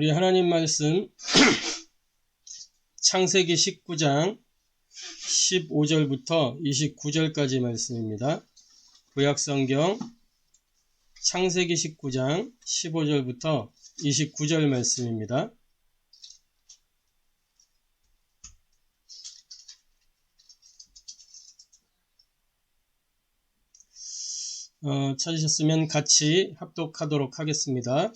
우리 하나님 말씀 창세기 19장 15절부터 29절까지 말씀입니다. 구약성경 창세기 19장 15절부터 29절 말씀입니다. 찾으셨으면 같이 합독하도록 하겠습니다.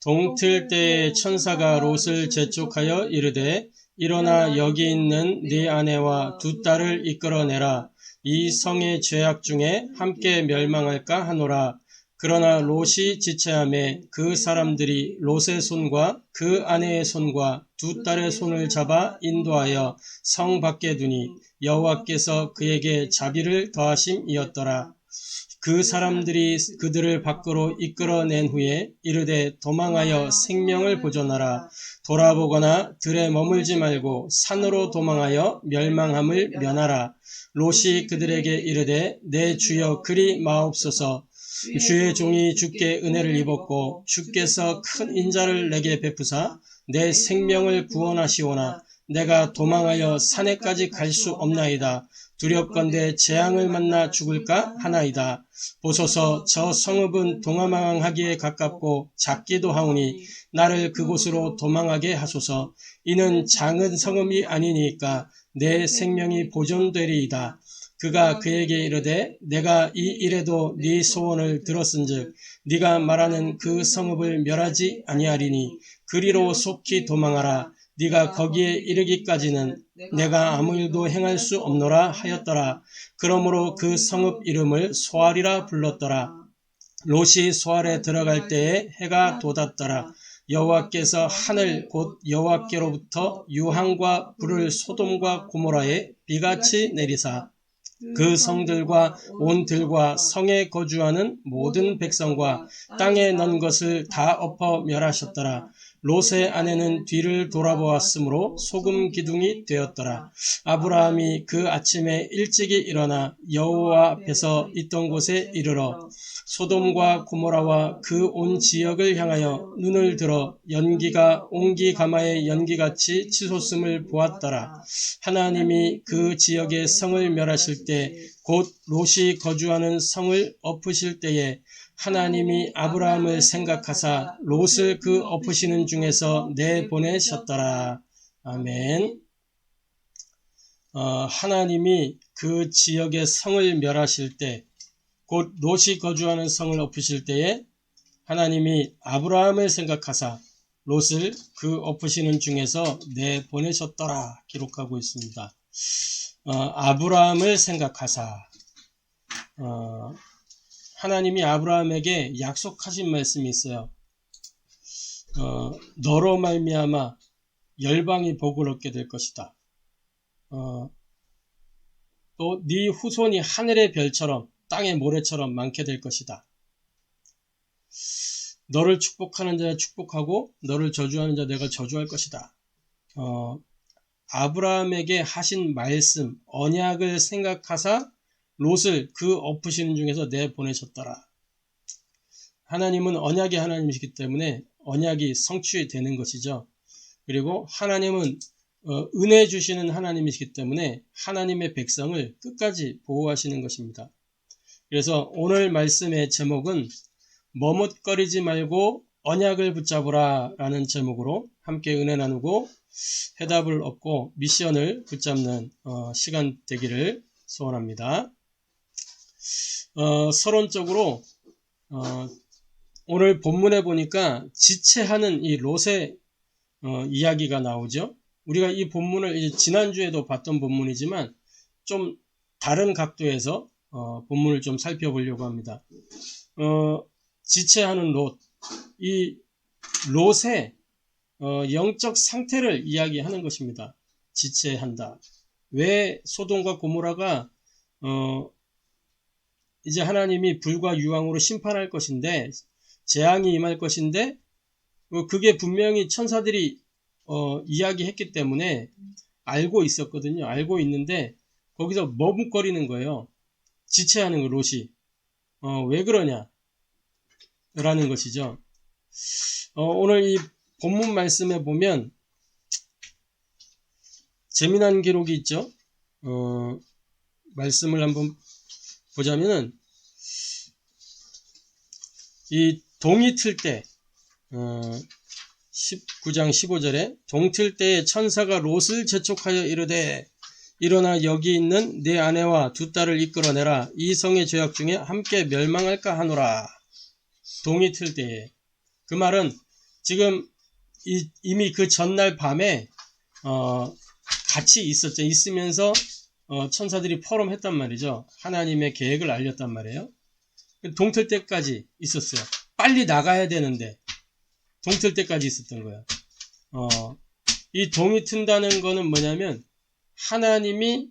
동틀 때에 천사가 롯을 재촉하여 이르되 일어나 여기 있는 네 아내와 두 딸을 이끌어내라. 이 성의 죄악 중에 함께 멸망할까 하노라. 그러나 롯이 지체하매 그 사람들이 롯의 손과 그 아내의 손과 두 딸의 손을 잡아 인도하여 성 밖에 두니 여호와께서 그에게 자비를 더하심이었더라. 그 사람들이 그들을 밖으로 이끌어낸 후에 이르되 도망하여 생명을 보존하라. 돌아보거나 들에 머물지 말고 산으로 도망하여 멸망함을 면하라. 롯이 그들에게 이르되 내 주여 그리 마옵소서. 주의 종이 주께 은혜를 입었고 주께서 큰 인자를 내게 베푸사 내 생명을 구원하시오나 내가 도망하여 산에까지 갈 수 없나이다. 두렵건대 재앙을 만나 죽을까 하나이다. 보소서 저 성읍은 동화망하기에 가깝고 작기도 하오니 나를 그곳으로 도망하게 하소서. 이는 작은 성읍이 아니니까 내 생명이 보존되리이다. 그가 그에게 이르되 내가 이 일에도 네 소원을 들었은즉 네가 말하는 그 성읍을 멸하지 아니하리니 그리로 속히 도망하라. 네가 거기에 이르기까지는 내가 아무 일도 행할 수 없노라 하였더라. 그러므로 그 성읍 이름을 소알이라 불렀더라. 롯이 소알에 들어갈 때에 해가 돋았더라. 여호와께서 하늘 곧 여호와께로부터 유황과 불을 소돔과 고모라에 비같이 내리사 그 성들과 온 들과 성에 거주하는 모든 백성과 땅에 넣은 것을 다 엎어 멸하셨더라. 롯의 아내는 뒤를 돌아보았으므로 소금 기둥이 되었더라. 아브라함이 그 아침에 일찍이 일어나 여호와 앞에서 있던 곳에 이르러 소돔과 고모라와 그 온 지역을 향하여 눈을 들어 연기가 옹기 가마의 연기같이 치솟음을 보았더라. 하나님이 그 지역의 성을 멸하실 때 곧 롯이 거주하는 성을 엎으실 때에 하나님이 아브라함을 생각하사 롯을 그 엎으시는 중에서 내보내셨더라. 아멘. 하나님이 그 지역의 성을 멸하실 때, 곧 롯이 거주하는 성을 엎으실 때에 하나님이 아브라함을 생각하사 롯을 그 엎으시는 중에서 내보내셨더라 기록하고 있습니다. 아브라함을 생각하사 하나님이 아브라함에게 약속하신 말씀이 있어요. 너로 말미암아 열방이 복을 얻게 될 것이다. 또 네 후손이 하늘의 별처럼 땅의 모래처럼 많게 될 것이다. 너를 축복하는 자 축복하고 너를 저주하는 자 내가 저주할 것이다. 아브라함에게 하신 말씀, 언약을 생각하사 롯을 그 엎으시는 중에서 내보내셨더라. 하나님은 언약의 하나님이시기 때문에 언약이 성취 되는 것이죠. 그리고 하나님은 은혜 주시는 하나님이시기 때문에 하나님의 백성을 끝까지 보호하시는 것입니다. 그래서 오늘 말씀의 제목은 머뭇거리지 말고 언약을 붙잡으라 라는 제목으로 함께 은혜 나누고 해답을 얻고 미션을 붙잡는 시간 되기를 소원합니다. 서론적으로 오늘 본문에 보니까 지체하는 이 롯의 이야기가 나오죠. 우리가 이 본문을 이제 지난주에도 봤던 본문이지만 좀 다른 각도에서 본문을 좀 살펴보려고 합니다. 지체하는 롯, 이 롯의 영적 상태를 이야기하는 것입니다. 지체한다. 왜 소돔과 고모라가 이제 하나님이 불과 유황으로 심판할 것인데 재앙이 임할 것인데 그게 분명히 천사들이 이야기했기 때문에 알고 있었거든요. 알고 있는데 거기서 머뭇거리는 거예요. 지체하는 거 롯이. 왜 그러냐? 라는 것이죠. 오늘 이 본문 말씀에 보면 재미난 기록이 있죠. 말씀을 한번 보자면은 이 동이 틀 때 19장 15절에 동틀 때에 천사가 롯을 재촉하여 이르되 일어나 여기 있는 네 아내와 두 딸을 이끌어내라. 이 성의 죄악 중에 함께 멸망할까 하노라. 동이 틀 때에. 그 말은 지금 이미 그 전날 밤에 같이 있었죠. 있으면서 천사들이 포럼했단 말이죠. 하나님의 계획을 알렸단 말이에요. 동틀 때까지 있었어요. 빨리 나가야 되는데 동틀 때까지 있었던 거예요. 이 동이 튼다는 거는 뭐냐면 하나님이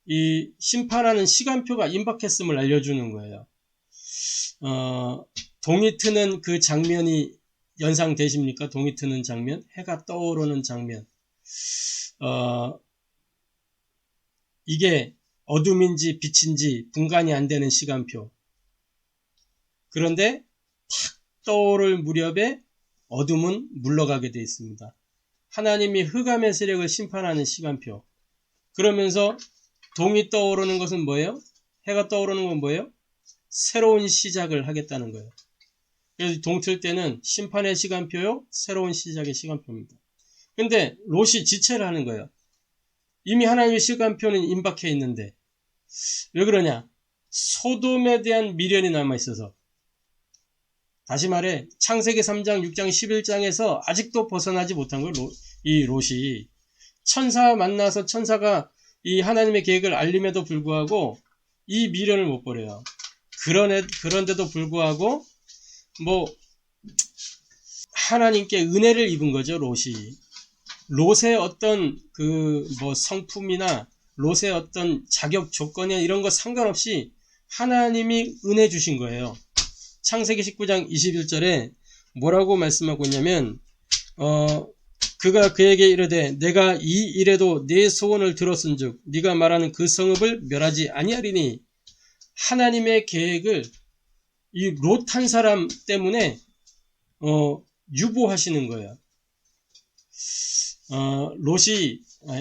이 심판하는 시간표가 임박했음을 알려주는 거예요. 동이 트는 그 장면이 연상되십니까? 동이 트는 장면? 해가 떠오르는 장면. 이게 어둠인지 빛인지 분간이 안 되는 시간표. 그런데 탁 떠오를 무렵에 어둠은 물러가게 되어 있습니다. 하나님이 흑암의 세력을 심판하는 시간표. 그러면서 동이 떠오르는 것은 뭐예요? 해가 떠오르는 건 뭐예요? 새로운 시작을 하겠다는 거예요. 그래서 동틀 때는 심판의 시간표요, 새로운 시작의 시간표입니다. 근데 롯이 지체를 하는 거예요. 이미 하나님의 시간표는 임박해 있는데 왜 그러냐? 소돔에 대한 미련이 남아있어서. 다시 말해 창세기 3장, 6장, 11장에서 아직도 벗어나지 못한 거예요. 이 롯이. 천사 만나서 천사가 이 하나님의 계획을 알림에도 불구하고 이 미련을 못 버려요. 그런데도 불구하고 하나님께 은혜를 입은 거죠. 롯이. 롯의 어떤 성품이나 롯의 어떤 자격 조건이나 이런 거 상관없이 하나님이 은혜 주신 거예요. 창세기 19장 21절에 뭐라고 말씀하고 있냐면 그가 그에게 이르되 내가 이 일에도 네 소원을 들었은즉 네가 말하는 그 성읍을 멸하지 아니하리니. 하나님의 계획을 이 롯 한 사람 때문에 유보하시는 거예요.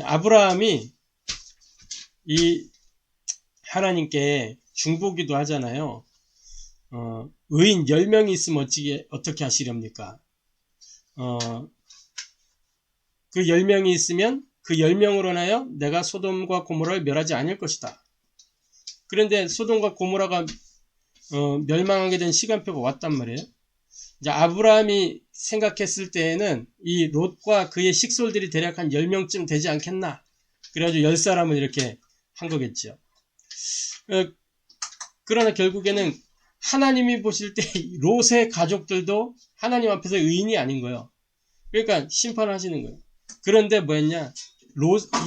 아브라함이 이 하나님께 중보기도 하잖아요. 의인 10명이 있으면 어떻게 하시렵니까? 그 10명이 있으면 그 10명으로 인하여 내가 소돔과 고모라를 멸하지 않을 것이다. 그런데 소돔과 고모라가 멸망하게 된 시간표가 왔단 말이에요. 이제 아브라함이 생각했을 때에는 이 롯과 그의 식솔들이 대략 한 10명쯤 되지 않겠나. 그래가지고 10사람을 이렇게 한 거겠죠. 그러나 결국에는 하나님이 보실 때 롯의 가족들도 하나님 앞에서 의인이 아닌 거예요. 그러니까 심판하시는 거예요. 그런데 뭐였냐?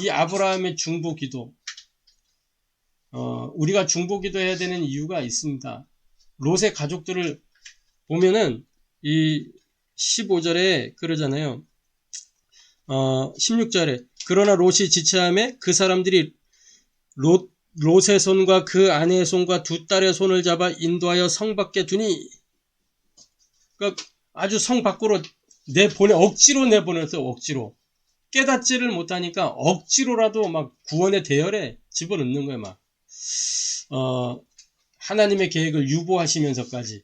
이 아브라함의 중보 기도. 우리가 중보 기도해야 되는 이유가 있습니다. 롯의 가족들을 보면은 이 15절에 그러잖아요. 16절에 그러나 롯이 지체함에 그 사람들이 롯의 손과 그 아내의 손과 두 딸의 손을 잡아 인도하여 성 밖에 두니. 그러니까 아주 성 밖으로 억지로 내보냈어요. 억지로. 깨닫지를 못하니까 억지로라도 막 구원의 대열에 집어넣는 거예요. 막 하나님의 계획을 유보하시면서까지.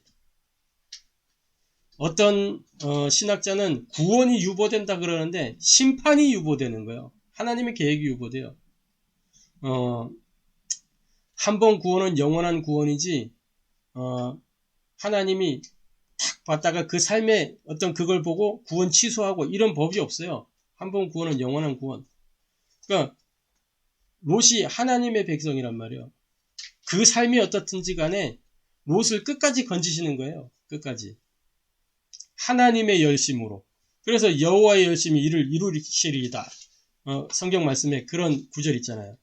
어떤 신학자는 구원이 유보된다 그러는데 심판이 유보되는 거예요. 하나님의 계획이 유보돼요. 한 번 구원은 영원한 구원이지 하나님이 탁 봤다가 그 삶의 어떤 그걸 보고 구원 취소하고 이런 법이 없어요. 한 번 구원은 영원한 구원. 그러니까 롯이 하나님의 백성이란 말이에요. 그 삶이 어떻든지 간에 롯을 끝까지 건지시는 거예요. 끝까지. 하나님의 열심으로. 그래서 여호와의 열심이 이를 이루시리이다. 성경 말씀에 그런 구절 있잖아요.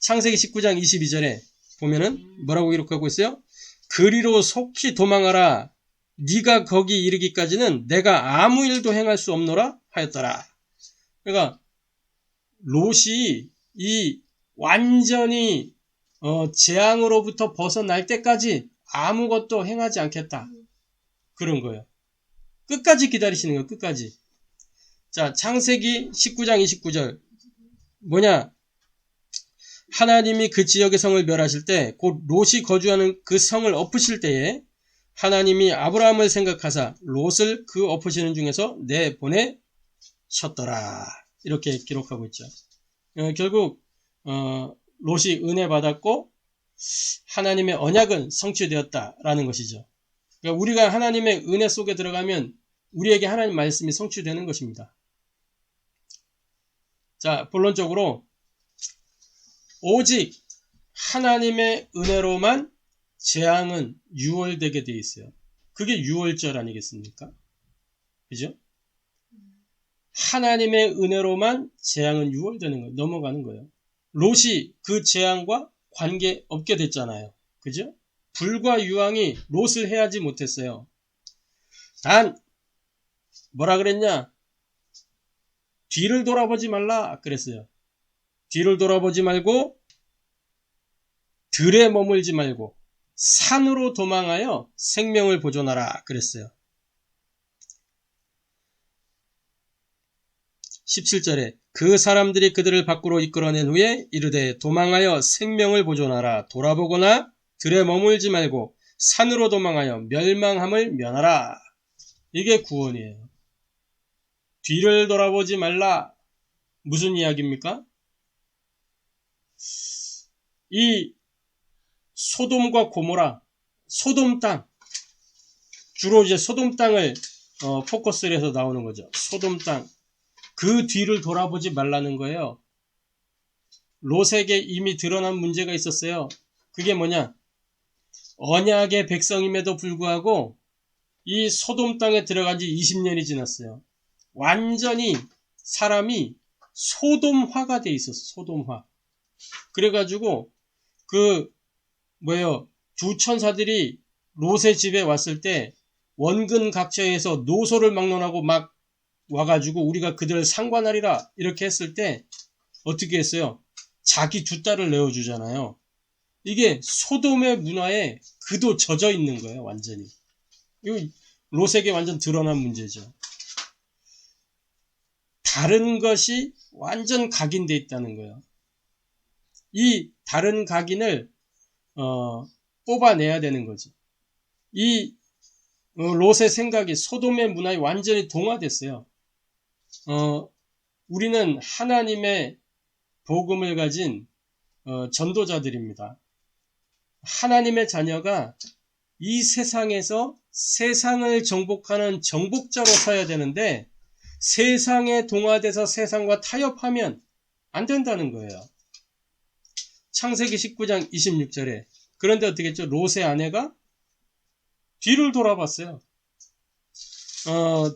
창세기 19장 22절에 보면은 뭐라고 기록하고 있어요? 그리로 속히 도망하라. 네가 거기 이르기까지는 내가 아무 일도 행할 수 없노라 하였더라. 그러니까 롯이 이 완전히 재앙으로부터 벗어날 때까지 아무것도 행하지 않겠다. 그런 거예요. 끝까지 기다리시는 거예요. 끝까지. 자, 창세기 19장 29절. 뭐냐? 하나님이 그 지역의 성을 멸하실 때, 곧 롯이 거주하는 그 성을 엎으실 때에 하나님이 아브라함을 생각하사 롯을 그 엎으시는 중에서 내보내셨더라. 이렇게 기록하고 있죠. 결국 롯이 은혜 받았고 하나님의 언약은 성취되었다라는 것이죠. 그러니까 우리가 하나님의 은혜 속에 들어가면 우리에게 하나님 말씀이 성취되는 것입니다. 자, 본론적으로 오직 하나님의 은혜로만 재앙은 유월되게 되어 있어요. 그게 유월절 아니겠습니까? 그죠? 하나님의 은혜로만 재앙은 유월되는 거예요. 넘어가는 거예요. 롯이 그 재앙과 관계없게 됐잖아요. 그죠? 불과 유황이 롯을 해하지 못했어요. 단 뭐라 그랬냐? 뒤를 돌아보지 말라 그랬어요. 뒤를 돌아보지 말고 들에 머물지 말고 산으로 도망하여 생명을 보존하라 그랬어요. 17절에 그 사람들이 그들을 밖으로 이끌어낸 후에 이르되 도망하여 생명을 보존하라. 돌아보거나 들에 머물지 말고 산으로 도망하여 멸망함을 면하라. 이게 구원이에요. 뒤를 돌아보지 말라. 무슨 이야기입니까? 이 소돔과 고모라, 소돔 땅, 주로 이제 소돔 땅을 포커스를 해서 나오는 거죠. 소돔 땅. 그 뒤를 돌아보지 말라는 거예요. 롯에게 이미 드러난 문제가 있었어요. 그게 뭐냐? 언약의 백성임에도 불구하고 이 소돔 땅에 들어간 지 20년이 지났어요. 완전히 사람이 소돔화가 돼 있었어. 소돔화. 그래가지고 두 천사들이 롯의 집에 왔을 때 원근 각처에서 노소를 막론하고 막 와가지고 우리가 그들을 상관하리라 이렇게 했을 때 어떻게 했어요? 자기 두 딸을 내어주잖아요. 이게 소돔의 문화에 그도 젖어 있는 거예요. 완전히. 이거 롯에게 완전 드러난 문제죠. 다른 것이 완전 각인되어 있다는 거예요. 이 다른 각인을 뽑아내야 되는 거죠. 이 롯의 생각이 소돔의 문화에 완전히 동화됐어요. 우리는 하나님의 복음을 가진 전도자들입니다. 하나님의 자녀가 이 세상에서 세상을 정복하는 정복자로 서야 되는데 세상에 동화돼서 세상과 타협하면 안 된다는 거예요. 창세기 19장 26절에 그런데 어떻게 했죠? 롯의 아내가 뒤를 돌아봤어요.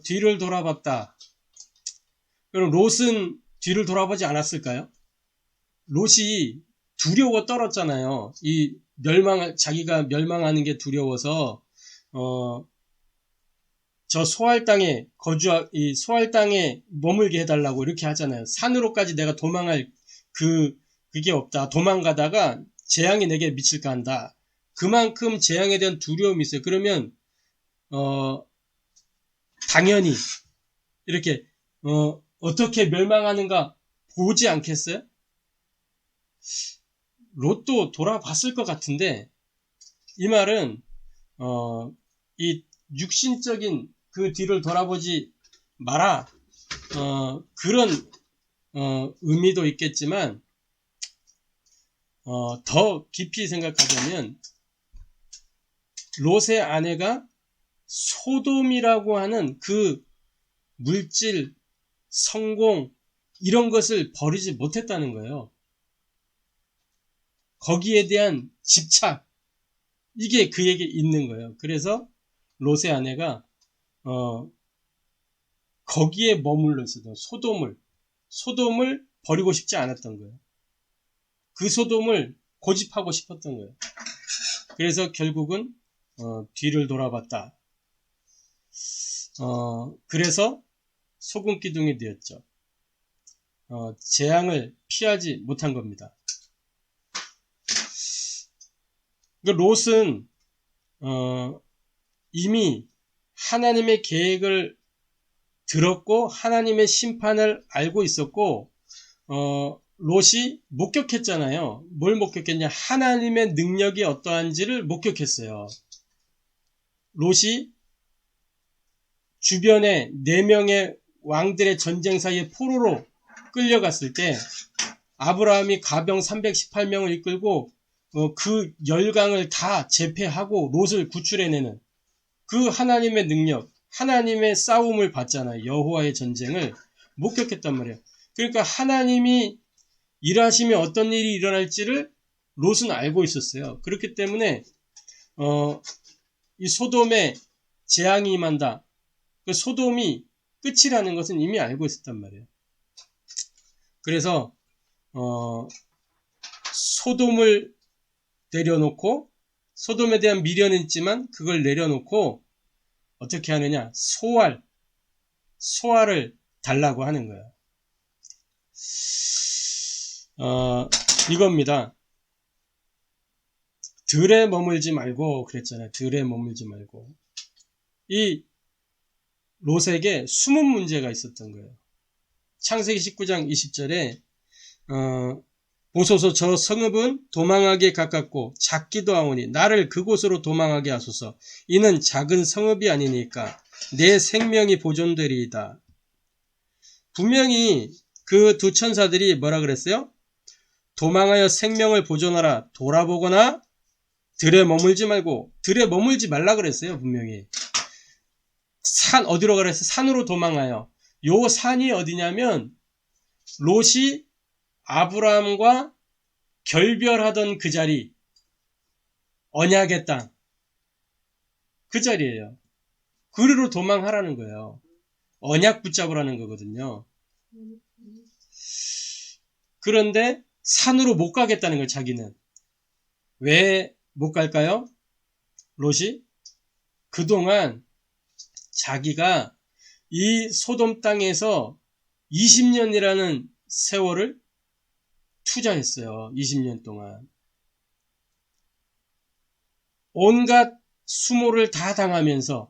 뒤를 돌아봤다. 그럼 롯은 뒤를 돌아보지 않았을까요? 롯이 두려워 떨었잖아요. 자기가 멸망하는 게 두려워서, 저 소할 땅에 이 소할 땅에 머물게 해달라고 이렇게 하잖아요. 산으로까지 내가 도망할 그게 없다. 도망가다가 재앙이 내게 미칠까 한다. 그만큼 재앙에 대한 두려움이 있어요. 그러면, 당연히, 이렇게, 어떻게 멸망하는가 보지 않겠어요? 롯도 돌아봤을 것 같은데, 이 말은, 이 육신적인 그 뒤를 돌아보지 마라. 그런, 의미도 있겠지만, 더 깊이 생각하자면, 롯의 아내가 소돔이라고 하는 그 물질, 성공, 이런 것을 버리지 못했다는 거예요. 거기에 대한 집착, 이게 그에게 있는 거예요. 그래서 롯의 아내가 거기에 머물러 있어도 소돔을 버리고 싶지 않았던 거예요. 그 소돔을 고집하고 싶었던 거예요. 그래서 결국은 뒤를 돌아봤다. 그래서 소금 기둥이 되었죠. 재앙을 피하지 못한 겁니다. 롯은 이미 하나님의 계획을 들었고 하나님의 심판을 알고 있었고 롯이 목격했잖아요. 뭘 목격했냐? 하나님의 능력이 어떠한지를 목격했어요. 롯이 주변에 4명의 왕들의 전쟁 사이에 포로로 끌려갔을 때 아브라함이 가병 318명을 이끌고 그 열강을 다 제패하고 롯을 구출해내는 그 하나님의 능력, 하나님의 싸움을 봤잖아요. 여호와의 전쟁을 목격했단 말이에요. 그러니까 하나님이 일하시면 어떤 일이 일어날지를 롯은 알고 있었어요. 그렇기 때문에 이 소돔에 재앙이 임한다. 그 소돔이 끝이라는 것은 이미 알고 있었단 말이에요. 그래서 소돔을 내려놓고 소돔에 대한 미련은 있지만 그걸 내려놓고 어떻게 하느냐? 소알을 달라고 하는 거예요. 이겁니다. 들에 머물지 말고 그랬잖아요. 들에 머물지 말고. 이 롯에게 숨은 문제가 있었던 거예요. 창세기 19장 20절에 보소서 저 성읍은 도망하기에 가깝고 작기도 하오니 나를 그곳으로 도망하게 하소서. 이는 작은 성읍이 아니니까 내 생명이 보존되리이다. 분명히 그 두 천사들이 뭐라 그랬어요? 도망하여 생명을 보존하라. 돌아보거나 들에 머물지 말고. 들에 머물지 말라 그랬어요. 분명히. 어디로 가랬어요? 산으로 도망하여. 요 산이 어디냐면 롯이 아브라함과 결별하던 그 자리, 언약의 땅, 그 자리예요. 그리로 도망하라는 거예요. 언약 붙잡으라는 거거든요. 그런데 산으로 못 가겠다는 거예요. 자기는. 왜 못 갈까요? 롯이 그동안 자기가 이 소돔 땅에서 20년이라는 세월을 투자했어요. 20년 동안. 온갖 수모를 다 당하면서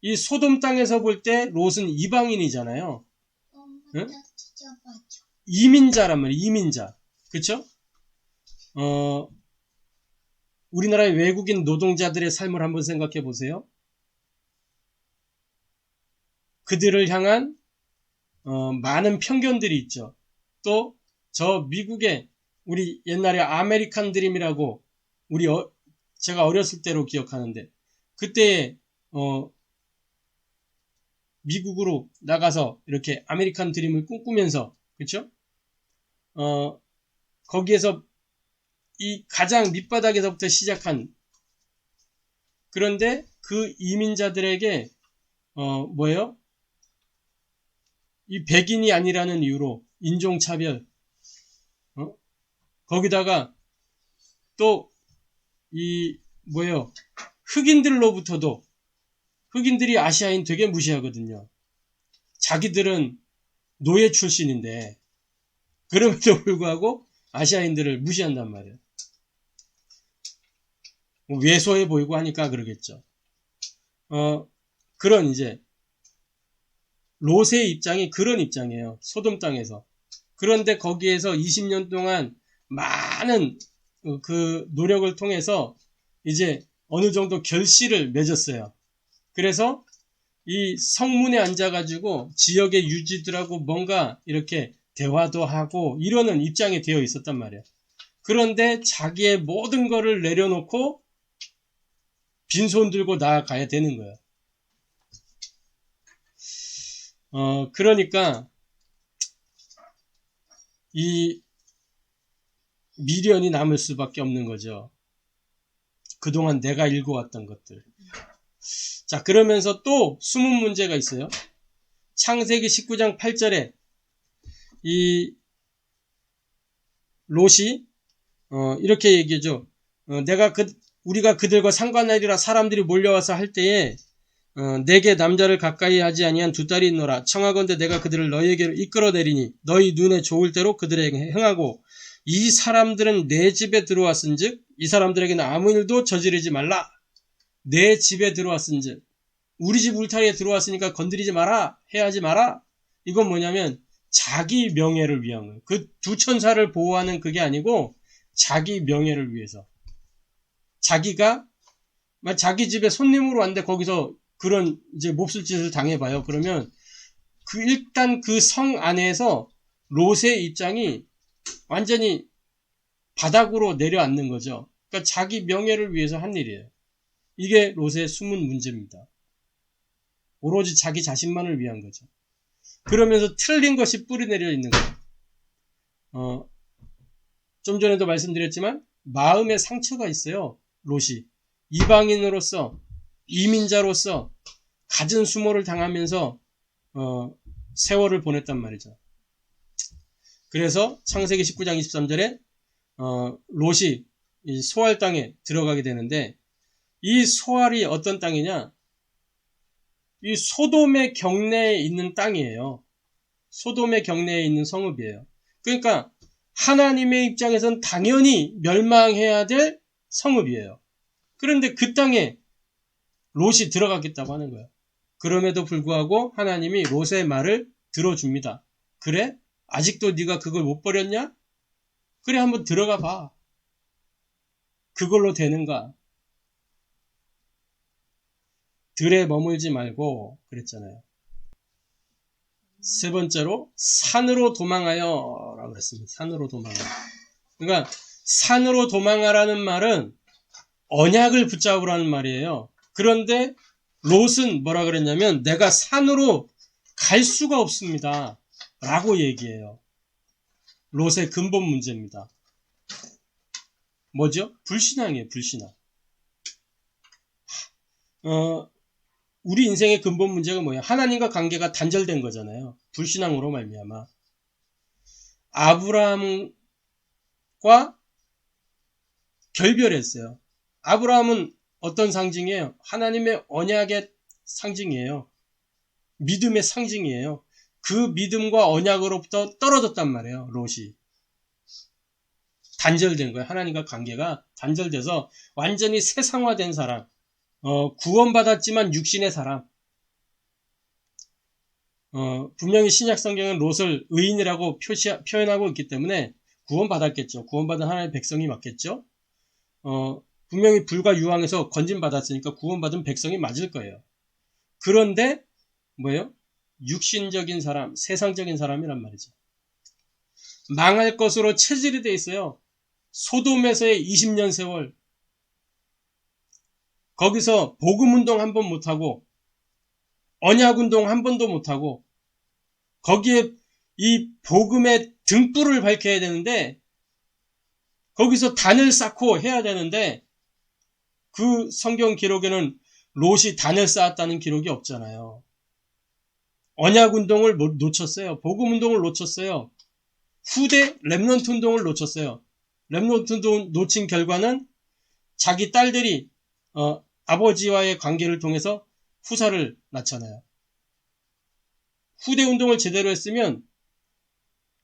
이 소돔 땅에서 볼 때 롯은 이방인이잖아요. 응? 이민자란 말이에요. 이민자. 그쵸? 우리나라의 외국인 노동자들의 삶을 한번 생각해 보세요. 그들을 향한 많은 편견들이 있죠. 또 저 미국의 우리 옛날에 아메리칸 드림이라고 제가 어렸을 때로 기억하는데 그때 미국으로 나가서 이렇게 아메리칸 드림을 꿈꾸면서 그렇죠? 거기에서 이 가장 밑바닥에서부터 시작한 그런데 그 이민자들에게 뭐예요? 이 백인이 아니라는 이유로 인종차별 거기다가 또 흑인들로부터도 흑인들이 아시아인 되게 무시하거든요. 자기들은 노예 출신인데 그럼에도 불구하고 아시아인들을 무시한단 말이에요. 왜소해 보이고 하니까 그러겠죠. 그런 이제 롯의 입장이 그런 입장이에요. 소돔 땅에서. 그런데 거기에서 20년 동안 많은 그 노력을 통해서 이제 어느 정도 결실을 맺었어요. 그래서 이 성문에 앉아가지고 지역의 유지들하고 뭔가 이렇게 대화도 하고 이러는 입장이 되어 있었단 말이에요. 그런데 자기의 모든 거를 내려놓고 빈손 들고 나아가야 되는 거예요. 그러니까 이 미련이 남을 수밖에 없는 거죠. 그동안 내가 읽어왔던 것들. 자, 그러면서 또 숨은 문제가 있어요. 창세기 19장 8절에 이 롯이 이렇게 얘기하죠. 우리가 그들과 상관하리라. 사람들이 몰려와서 할 때에 내게 남자를 가까이 하지 아니한 두 딸이 있노라. 청하건대 내가 그들을 너희에게로 이끌어내리니 너희 눈에 좋을 대로 그들에게 행하고 이 사람들은 내 집에 들어왔은즉 이 사람들에게는 아무 일도 저지르지 말라. 내 집에 들어왔은즉 우리 집 울타리에 들어왔으니까 건드리지 마라, 해하지 마라. 이건 뭐냐면 자기 명예를 위한 거예요. 그 두 천사를 보호하는 그게 아니고 자기 명예를 위해서. 자기가 자기 집에 손님으로 왔는데 거기서 그런 이제 몹쓸 짓을 당해봐요. 그러면 일단 그 성 안에서 롯의 입장이 완전히 바닥으로 내려앉는 거죠. 그러니까 자기 명예를 위해서 한 일이에요. 이게 롯의 숨은 문제입니다. 오로지 자기 자신만을 위한 거죠. 그러면서 틀린 것이 뿌리내려 있는 거예요. 좀 전에도 말씀드렸지만 마음의 상처가 있어요. 롯이 이방인으로서 이민자로서 갖은 수모를 당하면서 세월을 보냈단 말이죠. 그래서 창세기 19장 23절에 롯이 이 소알 땅에 들어가게 되는데 이 소알이 어떤 땅이냐? 이 소돔의 경내에 있는 땅이에요. 소돔의 경내에 있는 성읍이에요. 그러니까 하나님의 입장에선 당연히 멸망해야 될 성읍이에요. 그런데 그 땅에 롯이 들어가겠다고 하는 거예요. 그럼에도 불구하고 하나님이 롯의 말을 들어줍니다. 그래? 아직도 네가 그걸 못 버렸냐? 그래, 한번 들어가 봐. 그걸로 되는가? 들에 머물지 말고 그랬잖아요. 세 번째로 산으로 도망하여 라고 그랬습니다. 산으로 도망하여. 그러니까 산으로 도망하라는 말은 언약을 붙잡으라는 말이에요. 그런데 롯은 뭐라 그랬냐면 내가 산으로 갈 수가 없습니다. 라고 얘기해요. 롯의 근본 문제입니다. 뭐죠? 불신앙이에요. 불신앙. 우리 인생의 근본 문제가 뭐예요? 하나님과 관계가 단절된 거잖아요. 불신앙으로 말미암아. 아브라함과 결별했어요. 아브라함은 어떤 상징이에요? 하나님의 언약의 상징이에요. 믿음의 상징이에요. 그 믿음과 언약으로부터 떨어졌단 말이에요. 롯이. 단절된 거예요. 하나님과 관계가 단절돼서 완전히 세상화된 사람. 구원받았지만 육신의 사람. 분명히 신약 성경은 롯을 의인이라고 표현하고 있기 때문에 구원받았겠죠. 구원받은 하나님의 백성이 맞겠죠. 분명히 불과 유황에서 건진받았으니까 구원받은 백성이 맞을 거예요. 그런데 뭐예요? 육신적인 사람, 세상적인 사람이란 말이죠. 망할 것으로 체질이 돼 있어요. 소돔에서의 20년 세월. 거기서 복음운동 한 번 못하고 언약운동 한 번도 못하고 거기에 이 복음의 등불을 밝혀야 되는데 거기서 단을 쌓고 해야 되는데 그 성경 기록에는 롯이 단을 쌓았다는 기록이 없잖아요. 언약운동을 놓쳤어요. 복음운동을 놓쳤어요. 후대 렘넌트 운동을 놓쳤어요. 렘넌트 운동 놓친 결과는 자기 딸들이 아버지와의 관계를 통해서 후사를 낳잖아요. 후대 운동을 제대로 했으면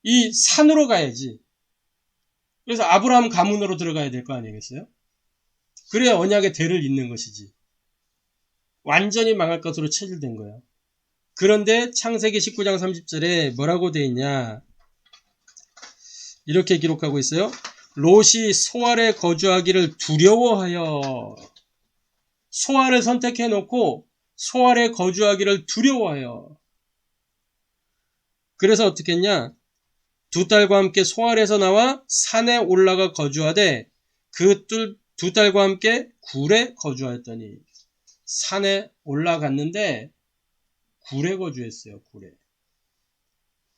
이 산으로 가야지. 그래서 아브라함 가문으로 들어가야 될 거 아니겠어요? 그래야 언약의 대를 잇는 것이지. 완전히 망할 것으로 체질된 거예요. 그런데 창세기 19장 30절에 뭐라고 돼 있냐? 이렇게 기록하고 있어요. 롯이 소알에 거주하기를 두려워하여. 소알을 선택해 놓고 소알에 거주하기를 두려워하여. 그래서 어떻게 했냐? 두 딸과 함께 소알에서 나와 산에 올라가 거주하되 그 두 딸과 함께 굴에 거주하였더니. 산에 올라갔는데 굴에 거주했어요. 굴에.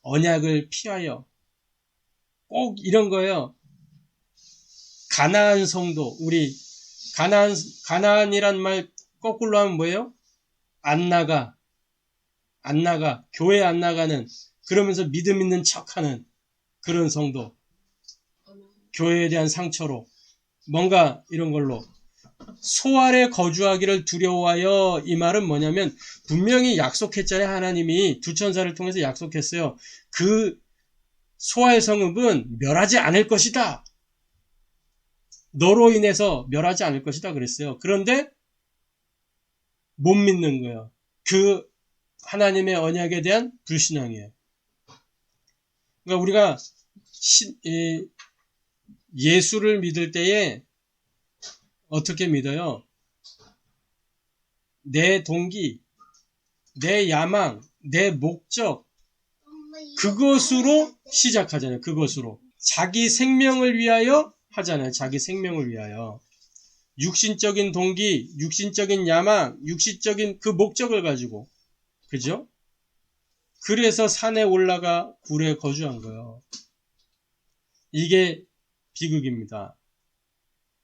언약을 피하여. 꼭 이런 거예요. 가나안 성도. 우리 가나안이란 말 거꾸로 하면 뭐예요? 안 나가. 교회 안 나가는, 그러면서 믿음 있는 척하는 그런 성도. 교회에 대한 상처로 뭔가 이런 걸로 소알에 거주하기를 두려워하여. 이 말은 뭐냐면 분명히 약속했잖아요. 하나님이 두 천사를 통해서 약속했어요. 그 소알 성읍은 멸하지 않을 것이다. 너로 인해서 멸하지 않을 것이다 그랬어요. 그런데 못 믿는 거예요. 그 하나님의 언약에 대한 불신앙이에요. 그러니까 우리가 예수를 믿을 때에 어떻게 믿어요? 내 동기, 내 야망, 내 목적, 그것으로 시작하잖아요. 그것으로. 자기 생명을 위하여 하잖아요. 자기 생명을 위하여. 육신적인 동기, 육신적인 야망, 육신적인 그 목적을 가지고. 그죠? 그래서 산에 올라가 굴에 거주한 거예요. 이게 비극입니다.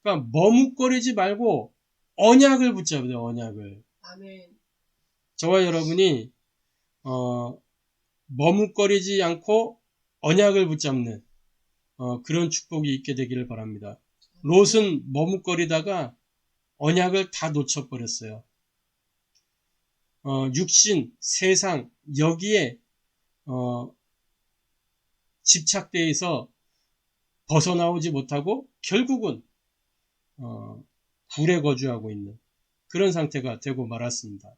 그러니까 머뭇거리지 말고 언약을 붙잡아야 돼요. 언약을. 아멘. 저와 여러분이 머뭇거리지 않고 언약을 붙잡는 그런 축복이 있게 되기를 바랍니다. 롯은 머뭇거리다가 언약을 다 놓쳐버렸어요. 육신, 세상 여기에 집착되어서 벗어나오지 못하고 결국은 굴에 거주하고 있는 그런 상태가 되고 말았습니다.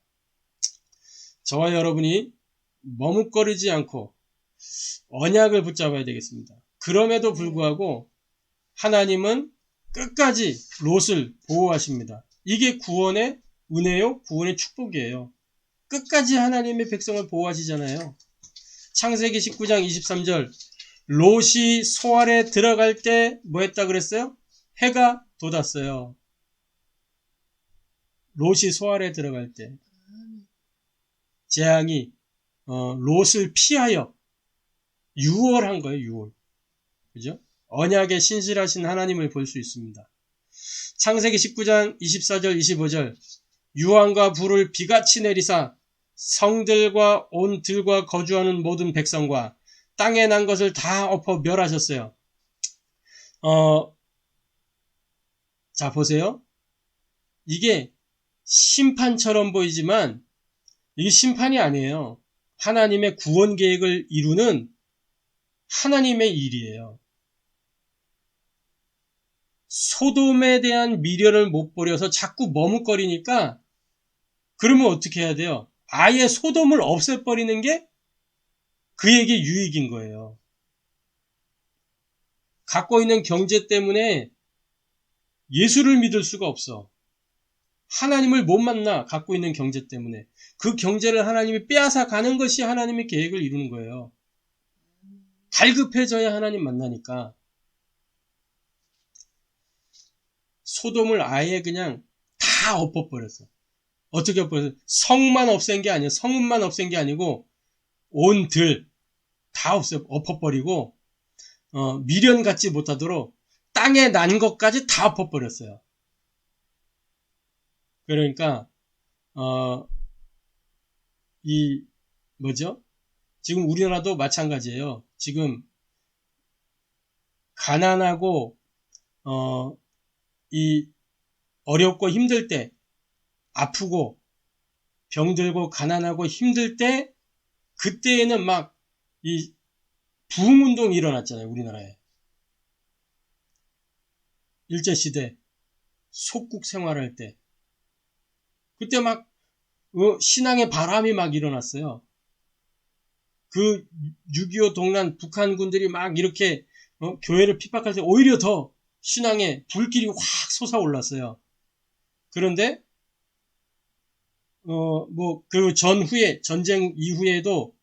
저와 여러분이 머뭇거리지 않고 언약을 붙잡아야 되겠습니다. 그럼에도 불구하고 하나님은 끝까지 롯을 보호하십니다. 이게 구원의 은혜요, 구원의 축복이에요. 끝까지 하나님의 백성을 보호하시잖아요. 창세기 19장 23절 롯이 소알에 들어갈 때 뭐 했다 그랬어요? 해가 돋았어요. 롯이 소알에 들어갈 때 재앙이 롯을 피하여 유월한 거예요. 유월. 그죠? 언약에 신실하신 하나님을 볼 수 있습니다. 창세기 19장 24절 25절 유황과 불을 비같이 내리사 성들과 온 들과 거주하는 모든 백성과 땅에 난 것을 다 엎어 멸하셨어요. 자 보세요. 이게 심판처럼 보이지만 이게 심판이 아니에요. 하나님의 구원 계획을 이루는 하나님의 일이에요. 소돔에 대한 미련을 못 버려서 자꾸 머뭇거리니까 그러면 어떻게 해야 돼요? 아예 소돔을 없애버리는 게 그에게 유익인 거예요. 갖고 있는 경제 때문에 예수를 믿을 수가 없어. 하나님을 못 만나, 갖고 있는 경제 때문에. 그 경제를 하나님이 빼앗아 가는 것이 하나님의 계획을 이루는 거예요. 갈급해져야 하나님 만나니까. 소돔을 아예 그냥 다 엎어버렸어. 어떻게 엎어버렸어? 성만 없앤 게 아니에요. 성읍만 없앤 게 아니고 온 들 다 엎어버리고 미련 갖지 못하도록 땅에 난 것까지 다 엎어버렸어요. 그러니까 지금 우리나라도 마찬가지예요. 지금 가난하고 이 어렵고 힘들 때, 아프고 병들고 가난하고 힘들 때, 그때에는 막 이 부흥운동이 일어났잖아요. 우리나라에. 일제시대 속국 생활할 때 그때 막 신앙의 바람이 막 일어났어요. 그 6.25 동란 북한군들이 막 이렇게 교회를 핍박할 때 오히려 더 신앙의 불길이 확 솟아올랐어요. 그런데 그 전후에 전쟁 이후에도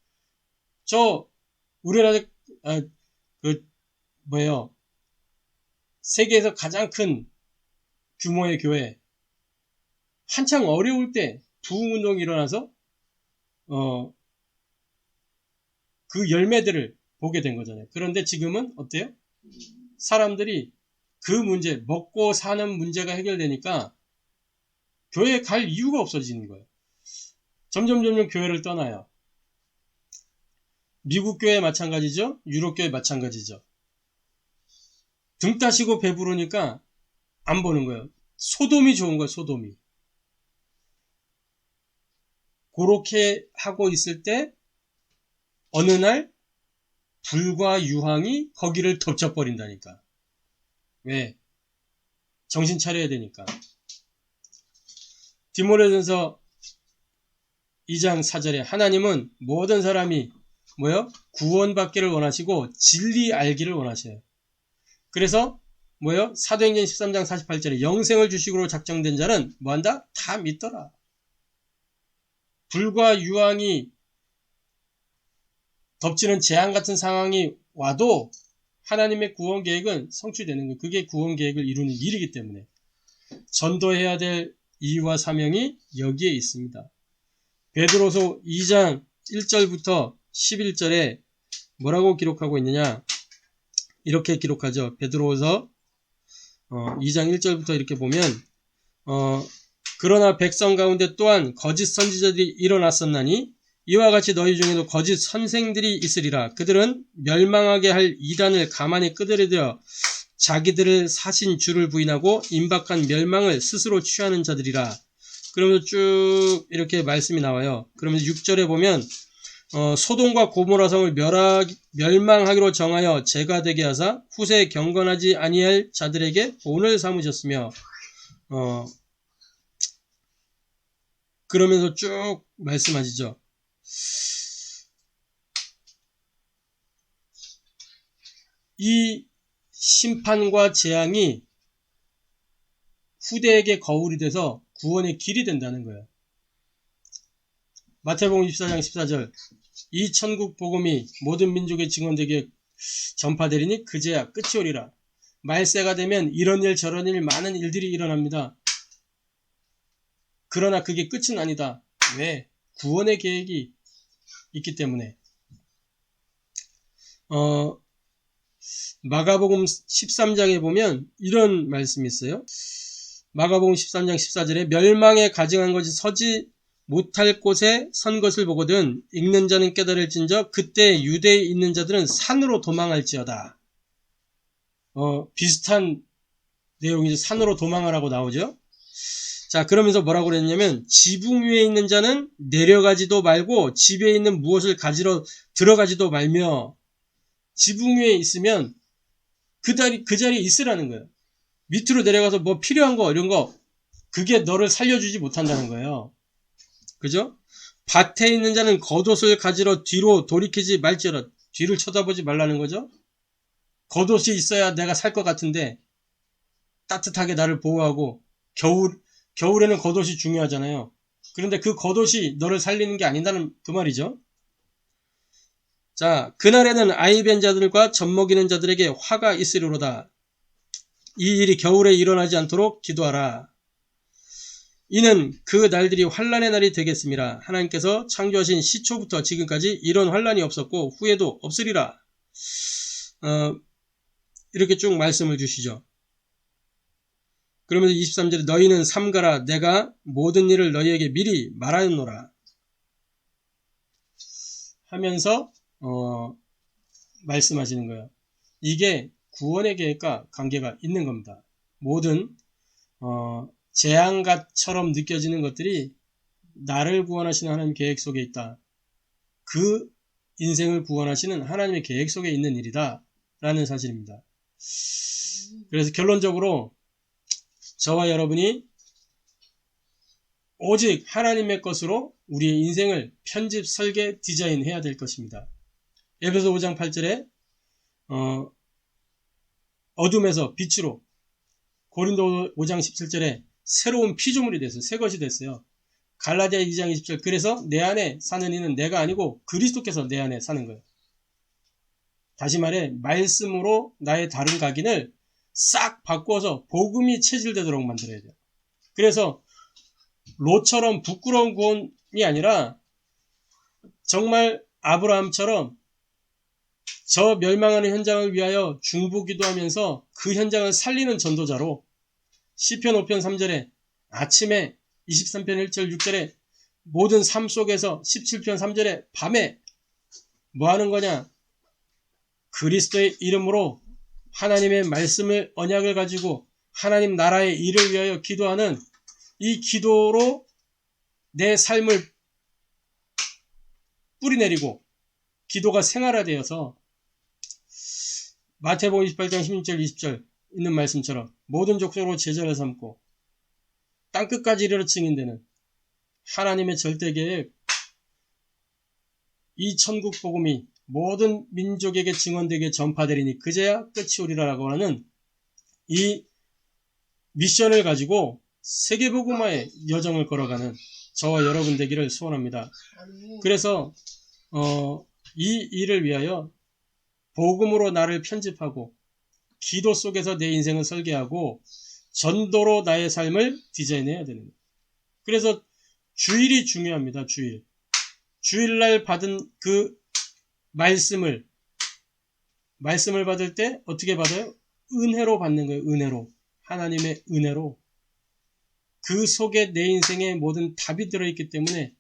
우리나라 세계에서 가장 큰 규모의 교회 한창 어려울 때 부흥운동이 일어나서 그 열매들을 보게 된 거잖아요. 그런데 지금은 어때요? 사람들이 그 문제, 먹고 사는 문제가 해결되니까 교회에 갈 이유가 없어지는 거예요. 점점 교회를 떠나요. 미국 교회 마찬가지죠. 유럽 교회 마찬가지죠. 등 따시고 배부르니까 안 보는 거예요. 소돔이 좋은 거예요. 소돔이. 그렇게 하고 있을 때 어느 날 불과 유황이 거기를 덮쳐버린다니까. 왜? 정신 차려야 되니까. 디모데전서 2장 4절에 하나님은 모든 사람이 뭐요? 구원받기를 원하시고 진리 알기를 원하셔요. 그래서 뭐요? 사도행전 13장 48절에 영생을 주식으로 작정된 자는 뭐한다? 다 믿더라. 불과 유황이 덮치는 재앙 같은 상황이 와도 하나님의 구원 계획은 성취되는 거예요. 그게 구원 계획을 이루는 일이기 때문에 전도해야 될 이유와 사명이 여기에 있습니다. 베드로서 2장 1절부터 11절에 뭐라고 기록하고 있느냐? 이렇게 기록하죠. 베드로서 2장 1절부터 이렇게 보면 그러나 백성 가운데 또한 거짓 선지자들이 일어났었나니 이와 같이 너희 중에도 거짓 선생들이 있으리라. 그들은 멸망하게 할 이단을 가만히 끄드려 자기들을 사신 주를 부인하고 임박한 멸망을 스스로 취하는 자들이라. 그러면서 쭉 이렇게 말씀이 나와요. 그러면서 6절에 보면 소돔과 고모라 성을 멸망하기로 정하여 죄가 되게 하사 후세에 경건하지 아니할 자들에게 본을 삼으셨으며 그러면서 쭉 말씀하시죠. 이 심판과 재앙이 후대에게 거울이 돼서 구원의 길이 된다는 거예요. 마태복음 24장 14절 이 천국 복음이 모든 민족의 증언되게 전파되리니 그제야 끝이 오리라. 말세가 되면 이런 일 저런 일 많은 일들이 일어납니다. 그러나 그게 끝은 아니다. 왜? 구원의 계획이 있기 때문에. 마가복음 13장에 보면 이런 말씀이 있어요. 마가복음 13장 14절에 멸망에 가증한 것이 서지 못할 곳에 선 것을 보거든 읽는 자는 깨달을진저 그때 유대에 있는 자들은 산으로 도망할지어다. 비슷한 내용이죠. 산으로 도망하라고 나오죠. 자, 그러면서 뭐라고 그랬냐면 지붕 위에 있는 자는 내려가지도 말고 집에 있는 무엇을 가지러 들어가지도 말며 지붕 위에 있으면 그 자리에 있으라는 거예요. 밑으로 내려가서 뭐 필요한 거 이런 거 그게 너를 살려주지 못한다는 거예요. 그죠? 밭에 있는 자는 겉옷을 가지러 뒤로 돌이키지 말지어다. 뒤를 쳐다보지 말라는 거죠. 겉옷이 있어야 내가 살 것 같은데 따뜻하게 나를 보호하고 겨울에는 겉옷이 중요하잖아요. 그런데 그 겉옷이 너를 살리는 게 아니다는 그 말이죠. 자, 그날에는 아이 뵌 자들과 젖먹이는 자들에게 화가 있으리로다. 이 일이 겨울에 일어나지 않도록 기도하라. 이는 그 날들이 환난의 날이 되겠습니다. 하나님께서 창조하신 시초부터 지금까지 이런 환난이 없었고 후에도 없으리라. 이렇게 쭉 말씀을 주시죠. 그러면서 23절에 너희는 삼가라. 내가 모든 일을 너희에게 미리 말하였노라. 하면서 말씀하시는 거예요. 이게 구원의 계획과 관계가 있는 겁니다. 모든 재앙같처럼 느껴지는 것들이 나를 구원하시는 하나님 계획 속에 있다. 그 인생을 구원하시는 하나님의 계획 속에 있는 일이다. 라는 사실입니다. 그래서 결론적으로 저와 여러분이 오직 하나님의 것으로 우리의 인생을 편집, 설계, 디자인해야 될 것입니다. 에베소 5장 8절에 어둠에서 빛으로 고린도 5장 17절에 새로운 피조물이 됐어요. 새 것이 됐어요. 갈라디아 2장 20절 그래서 내 안에 사는 이는 내가 아니고 그리스도께서 내 안에 사는 거예요. 다시 말해 말씀으로 나의 다른 각인을 싹 바꿔서 복음이 체질되도록 만들어야 돼요. 그래서 롯처럼 부끄러운 구원이 아니라 정말 아브라함처럼 저 멸망하는 현장을 위하여 중보기도하면서 그 현장을 살리는 전도자로 시편 5편 3절에 아침에 23편 1절 6절에 모든 삶 속에서 17편 3절에 밤에 뭐 하는 거냐? 그리스도의 이름으로 하나님의 말씀을 언약을 가지고 하나님 나라의 일을 위하여 기도하는 이 기도로 내 삶을 뿌리내리고 기도가 생활화되어서 마태복음 28장 16절 20절 있는 말씀처럼 모든 족속으로 제자를 삼고 땅끝까지 이르러 증인되는 하나님의 절대 계획, 이 천국 복음이 모든 민족에게 증언되게 전파되리니 그제야 끝이 오리라라고 하는 이 미션을 가지고 세계복음화의 여정을 걸어가는 저와 여러분 되기를 소원합니다. 그래서 이 일을 위하여 복음으로 나를 편집하고 기도 속에서 내 인생을 설계하고 전도로 나의 삶을 디자인해야 되는 거예요. 그래서 주일이 중요합니다. 주일날 받은 그 말씀을 받을 때 어떻게 받아요? 은혜로 받는 거예요. 은혜로. 하나님의 은혜로. 그 속에 내 인생의 모든 답이 들어있기 때문에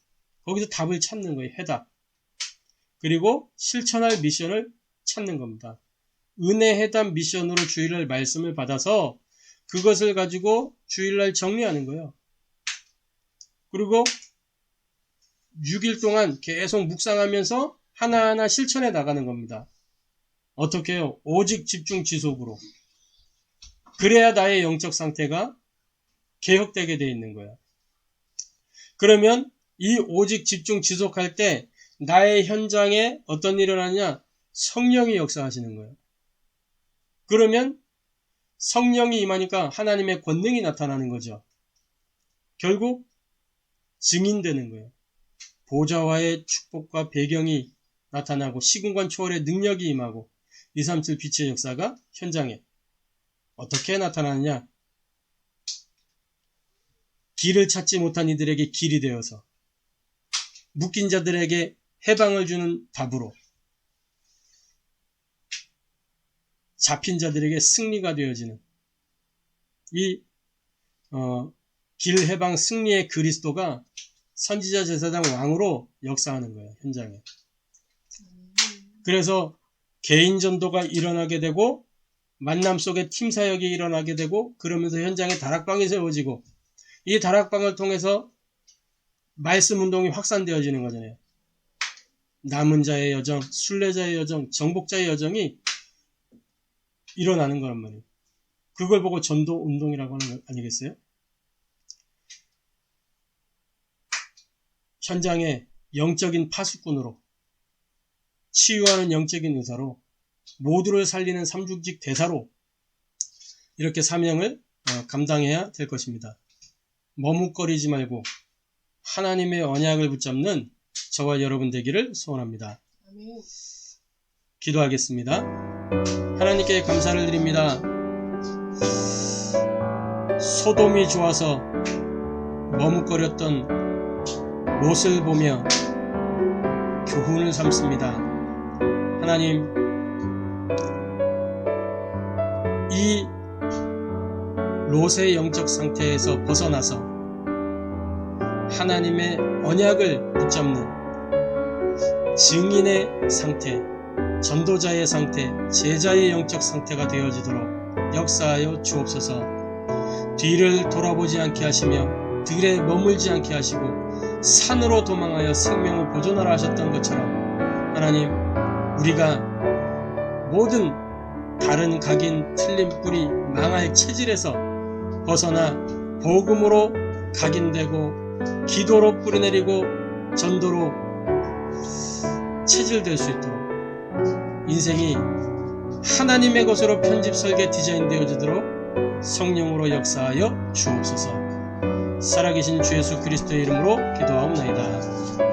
거기서 답을 찾는 거예요. 해답. 그리고 실천할 미션을 찾는 겁니다. 은혜 해답 미션으로 주일날 말씀을 받아서 그것을 가지고 주일날 정리하는 거예요. 그리고 6일 동안 계속 묵상하면서 하나하나 실천해 나가는 겁니다. 어떻게 해요? 오직 집중 지속으로. 그래야 나의 영적 상태가 개혁되게 되어 있는 거예요. 그러면 이 오직 집중 지속할 때 나의 현장에 어떤 일이 일어나냐? 성령이 역사하시는 거예요. 그러면 성령이 임하니까 하나님의 권능이 나타나는 거죠. 결국 증인되는 거예요. 보좌와의 축복과 배경이 나타나고 시공간 초월의 능력이 임하고 237 빛의 역사가 현장에 어떻게 나타나느냐? 길을 찾지 못한 이들에게 길이 되어서 묶인 자들에게 해방을 주는 답으로 잡힌 자들에게 승리가 되어지는 이 길 해방 승리의 그리스도가 선지자 제사장 왕으로 역사하는 거예요. 현장에. 그래서 개인 전도가 일어나게 되고 만남 속에 팀 사역이 일어나게 되고 그러면서 현장에 다락방이 세워지고 이 다락방을 통해서 말씀 운동이 확산되어지는 거잖아요. 남은 자의 여정, 순례자의 여정, 정복자의 여정이 일어나는 거란 말이에요. 그걸 보고 전도 운동이라고 하는 거 아니겠어요? 현장에 영적인 파수꾼으로 치유하는 영적인 의사로 모두를 살리는 삼중직 대사로 이렇게 사명을 감당해야 될 것입니다. 머뭇거리지 말고 하나님의 언약을 붙잡는 저와 여러분 되기를 소원합니다. 기도하겠습니다. 하나님께 감사를 드립니다. 소돔이 좋아서 머뭇거렸던 롯을 보며 교훈을 삼습니다. 하나님, 이 롯의 영적 상태에서 벗어나서 하나님의 언약을 붙잡는 증인의 상태, 전도자의 상태, 제자의 영적 상태가 되어지도록 역사하여 주옵소서. 뒤를 돌아보지 않게 하시며 들에 머물지 않게 하시고 산으로 도망하여 생명을 보존하라 하셨던 것처럼 하나님, 우리가 모든 다른 각인, 틀린 뿌리, 망할 체질에서 벗어나 복음으로 각인되고 기도로 뿌리내리고 전도로 체질될 수 있도록 인생이 하나님의 것으로 편집, 설계, 디자인 되어지도록 성령으로 역사하여 주옵소서. 살아계신 주 예수 그리스도의 이름으로 기도하옵나이다.